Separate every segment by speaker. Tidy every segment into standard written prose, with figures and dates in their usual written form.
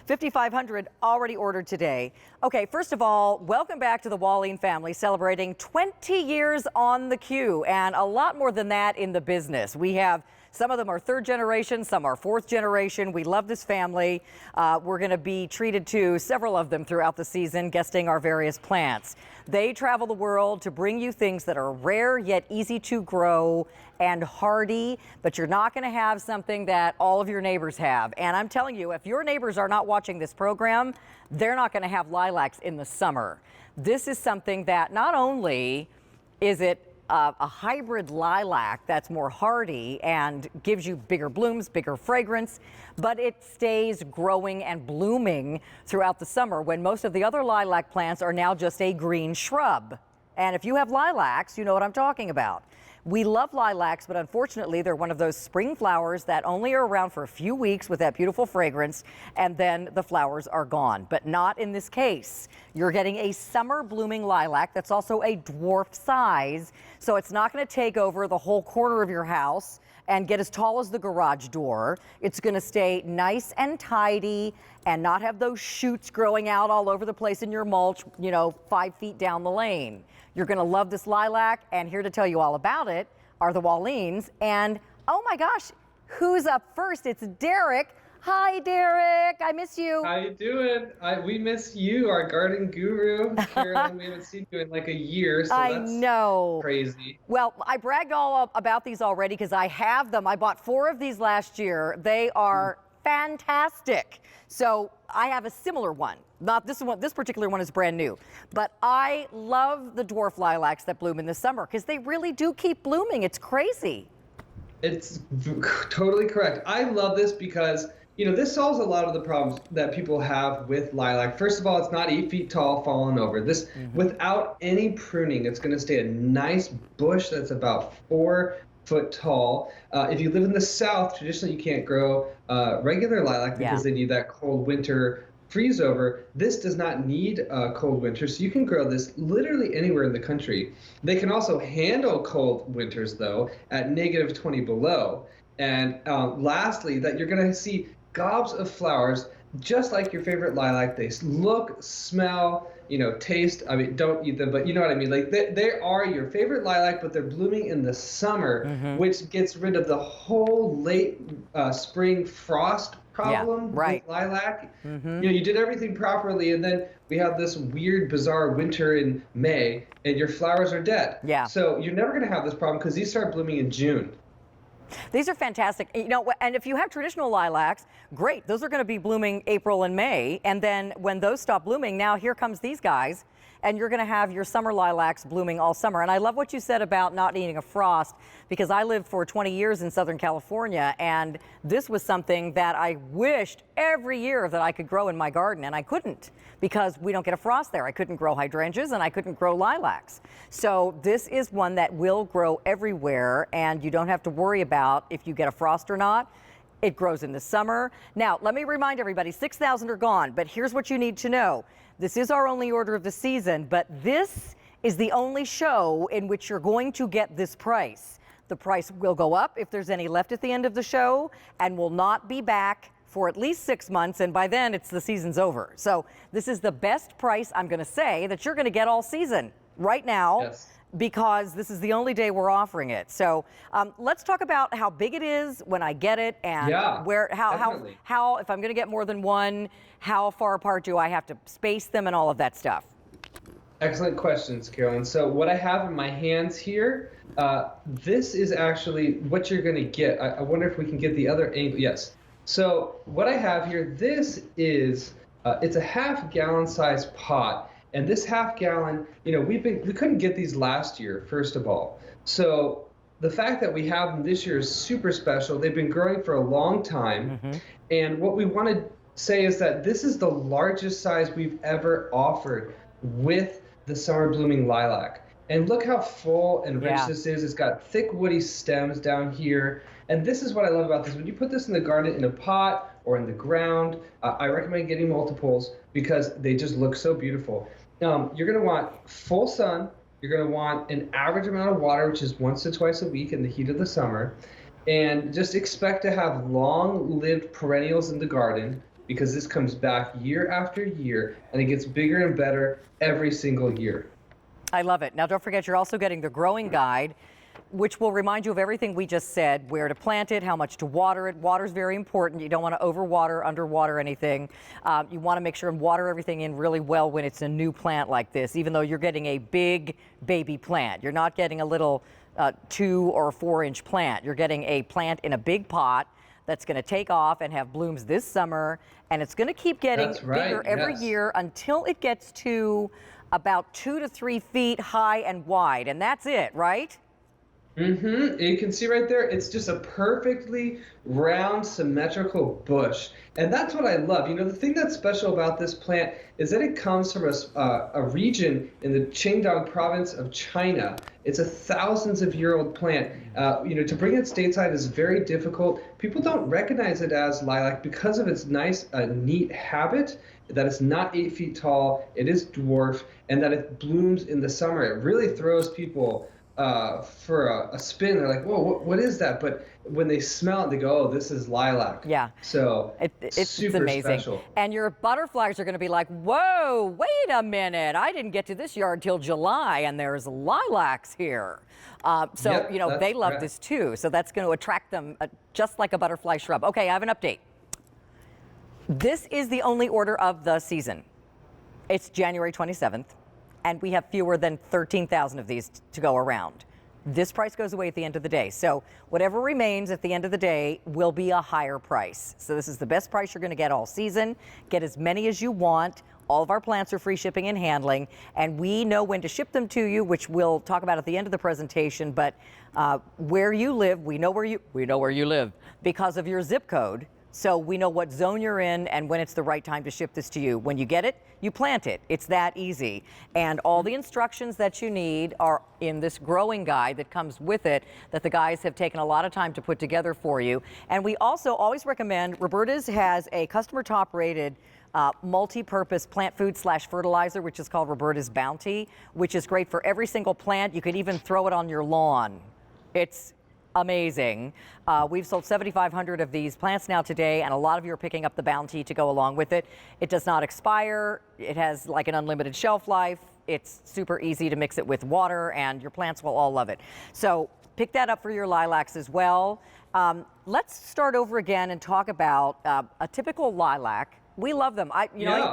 Speaker 1: 5,500 already ordered today. Okay, first of all, welcome back to the Walline family, celebrating 20 years on the queue and a lot more than that in the business. We have some of them are third generation, some are fourth generation. We love this family. We're going to be treated to several of them throughout the season, guesting our various plants. They travel the world to bring you things that are rare yet easy to grow and hardy, but you're not going to have something that all of your neighbors have. And I'm telling you, if your neighbors are not watching this program, they're not going to have lilacs in the summer. This is something that not only is it a hybrid lilac that's more hardy and gives you bigger blooms, bigger fragrance, but it stays growing and blooming throughout the summer when most of the other lilac plants are now just a green shrub. And if you have lilacs, you know what I'm talking about. We love lilacs, but unfortunately, they're one of those spring flowers that only are around for a few weeks with that beautiful fragrance, and then the flowers are gone. But not in this case. You're getting a summer blooming lilac that's also a dwarf size, so it's not going to take over the whole corner of your house and get as tall as the garage door. It's going to stay nice and tidy and not have those shoots growing out all over the place in your mulch, 5 feet down the lane. You're going to love this lilac, and here to tell you all about it are the Wallines. And oh my gosh, who's up first? It's Derek. Hi, Derek. I miss you.
Speaker 2: How you doing? We miss you, our garden guru. Carolyn, we haven't seen you in like a year, so
Speaker 1: I
Speaker 2: that's
Speaker 1: know.
Speaker 2: Crazy.
Speaker 1: Well, I bragged all about these already because I have them. I bought 4 of these last year. They are fantastic. So I have a similar one. Not this one. This particular one is brand new. But I love the dwarf lilacs that bloom in the summer because they really do keep blooming. It's crazy.
Speaker 2: It's totally correct. I love this because, this solves a lot of the problems that people have with lilac. First of all, it's not 8 feet tall, falling over. This, without any pruning, it's going to stay a nice bush that's about 4 foot tall. If you live in the South, traditionally you can't grow regular lilac because they need that cold winter freeze over. This does not need a cold winter, so you can grow this literally anywhere in the country. They can also handle cold winters, though, at -20 below. And lastly, that you're going to see gobs of flowers just like your favorite lilac. They look, smell, taste. I mean, don't eat them, but you know what I mean. Like they are your favorite lilac, but they're blooming in the summer, which gets rid of the whole late spring frost problem with lilac. You did everything properly, and then we have this weird, bizarre winter in May, and your flowers are dead.
Speaker 1: Yeah.
Speaker 2: So you're never going to have this problem because these start blooming in June.
Speaker 1: These are fantastic. And if you have traditional lilacs, great. Those are going to be blooming April and May. And then when those stop blooming, now here comes these guys. And you're going to have your summer lilacs blooming all summer. And I love what you said about not needing a frost, because I lived for 20 years in Southern California, and this was something that I wished every year that I could grow in my garden, and I couldn't because we don't get a frost there. I couldn't grow hydrangeas and I couldn't grow lilacs. So this is one that will grow everywhere, and you don't have to worry about if you get a frost or not. It grows in the summer. Now, let me remind everybody, 6,000 are gone, but here's what you need to know. This is our only order of the season, but this is the only show in which you're going to get this price. The price will go up if there's any left at the end of the show, and will not be back for at least 6 months, and by then the season's over. So this is the best price, I'm going to say, that you're going to get all season right now.
Speaker 2: Yes.
Speaker 1: Because this is the only day we're offering it. So let's talk about how big it is when I get it, and how if I'm going to get more than one, how far apart do I have to space them and all of that stuff.
Speaker 2: Excellent questions, Carolyn. So what I have in my hands here, this is actually what you're going to get. I wonder if we can get the other angle. Yes. So what I have here, this is it's a half-gallon size pot. And this half-gallon, we couldn't get these last year, first of all. So the fact that we have them this year is super special. They've been growing for a long time. And what we want to say is that this is the largest size we've ever offered with the summer blooming lilac. And look how full and rich this is. It's got thick woody stems down here. And this is what I love about this. When you put this in the garden in a pot or in the ground, I recommend getting multiples because they just look so beautiful. You're going to want full sun. You're going to want an average amount of water, which is once to twice a week in the heat of the summer. And just expect to have long-lived perennials in the garden, because this comes back year after year, and it gets bigger and better every single year.
Speaker 1: I love it. Now, don't forget, you're also getting the growing guide, which will remind you of everything we just said, where to plant it, how much to water it. Water is very important. You don't want to overwater, underwater anything. You want to make sure and water everything in really well when it's a new plant like this, even though you're getting a big baby plant. You're not getting a little 2 or 4 inch plant. You're getting a plant in a big pot that's going to take off and have blooms this summer, and it's going to keep getting bigger every year until it gets to about 2 to 3 feet high and wide, and that's it, right?
Speaker 2: Mm-hmm. You can see right there, it's just a perfectly round, symmetrical bush. And that's what I love. You know, the thing that's special about this plant is that it comes from a region in the Qingdao province of China. It's a thousands of year old plant. You know, to bring it stateside is very difficult. People don't recognize it as lilac because of its nice, neat habit, that it's not 8 feet tall, it is dwarf, and that it blooms in the summer. It really throws people for a spin. They're like, whoa, what is that? But when they smell it, they go, oh, this is lilac.
Speaker 1: Yeah.
Speaker 2: So
Speaker 1: it's
Speaker 2: super
Speaker 1: amazing.
Speaker 2: special.
Speaker 1: And your butterflies are going to be like, whoa, wait a minute. I didn't get to this yard till July, and there's lilacs here. So, you know, they love this too. So that's going to attract them just like a butterfly shrub. Okay, I have an update. This is the only order of the season. It's January 27th. And we have fewer than 13,000 of these to go around. This price goes away at the end of the day. So whatever remains at the end of the day will be a higher price. So this is the best price you're going to get all season. Get as many as you want. All of our plants are free shipping and handling, and we know when to ship them to you, which we'll talk about at the end of the presentation. But where you live, we know where you live because of your zip code. So we know what zone you're in and when it's the right time to ship this to you. When you get it, you plant it. It's that easy. And all the instructions that you need are in this growing guide that comes with it that the guys have taken a lot of time to put together for you. And we also always recommend, Roberta's has a customer top rated multi-purpose plant food / fertilizer, which is called Roberta's Bounty, which is great for every single plant. You could even throw it on your lawn. It's amazing. We've sold 7,500 of these plants now today, and a lot of you are picking up the Bounty to go along with it. It does not expire. It has like an unlimited shelf life. It's super easy to mix it with water, and your plants will all love it. So pick that up for your lilacs as well. Let's start over again and talk about a typical lilac. We love them. I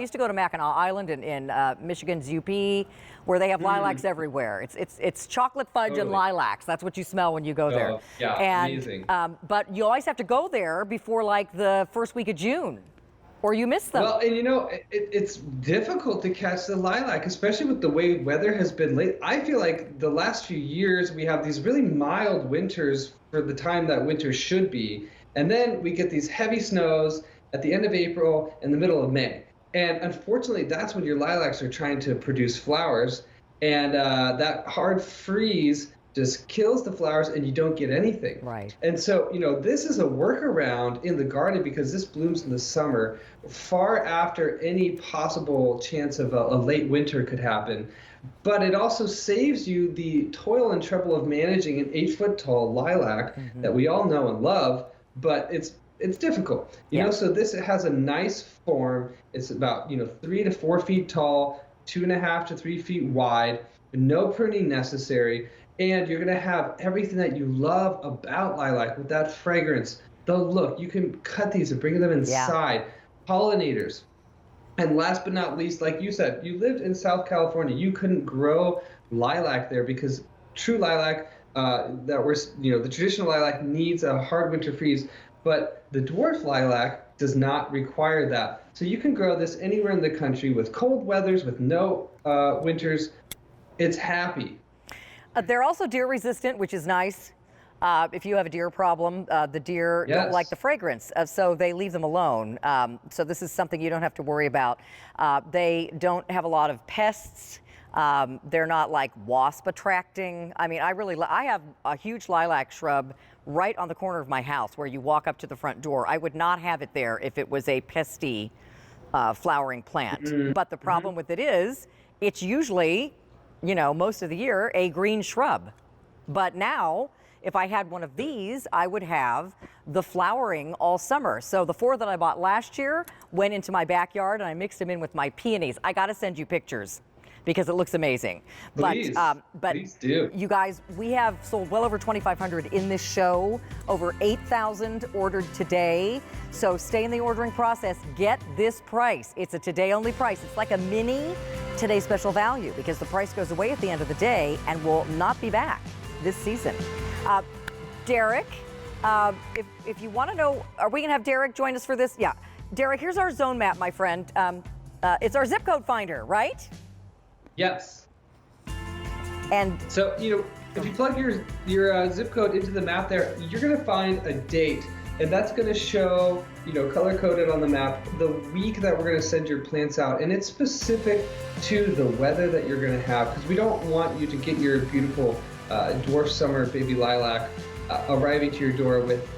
Speaker 1: used to go to Mackinac Island in Michigan's UP, where they have lilacs everywhere. It's chocolate fudge and lilacs. That's what you smell when you go there.
Speaker 2: Yeah,
Speaker 1: and,
Speaker 2: amazing.
Speaker 1: But you always have to go there before like the first week of June, or you miss them.
Speaker 2: Well, and you know, it's difficult to catch the lilac, especially with the way weather has been late. I feel like the last few years we have these really mild winters for the time that winter should be, and then we get these heavy snows at the end of April and the middle of May. And unfortunately, that's when your lilacs are trying to produce flowers. And that hard freeze just kills the flowers and you don't get anything.
Speaker 1: Right.
Speaker 2: And so, you know, this is a workaround in the garden because this blooms in the summer, far after any possible chance of a late winter could happen. But it also saves you the toil and trouble of managing an 8 foot tall lilac that we all know and love, but it's difficult, you know. So this has a nice form. It's about 3 to 4 feet tall, 2.5 to 3 feet wide, no pruning necessary, and you're gonna have everything that you love about lilac with that fragrance, the look. You can cut these and bring them inside. Pollinators, and last but not least, like you said, you lived in South California. You couldn't grow lilac there because true lilac, the traditional lilac needs a hard winter freeze. But the dwarf lilac does not require that. So you can grow this anywhere in the country with cold weathers, with no winters. It's happy.
Speaker 1: They're also deer resistant, which is nice. If you have a deer problem, the deer don't like the fragrance, so they leave them alone. So this is something you don't have to worry about. They don't have a lot of pests. They're not like wasp attracting. I mean, I have a huge lilac shrub right on the corner of my house where you walk up to the front door. I would not have it there if it was a pesty flowering plant. But the problem with it is it's usually, most of the year a green shrub. But now if I had one of these, I would have the flowering all summer. So the 4 that I bought last year went into my backyard, and I mixed them in with my peonies. I got to send you pictures because it looks amazing.
Speaker 2: Please,
Speaker 1: but
Speaker 2: please do.
Speaker 1: You guys, we have sold well over 2,500 in this show, over 8,000 ordered today. So stay in the ordering process. Get this price. It's a today only price. It's like a mini Today Special Value because the price goes away at the end of the day and will not be back this season. Derek, if you want to know, are we going to have Derek join us for this? Yeah. Derek, here's our zone map, my friend. It's our zip code finder, right?
Speaker 2: Yes.
Speaker 1: And
Speaker 2: so, if you plug your zip code into the map there, you're going to find a date, and that's going to show, color coded on the map, the week that we're going to send your plants out. And it's specific to the weather that you're going to have, because we don't want you to get your beautiful dwarf summer baby lilac arriving to your door with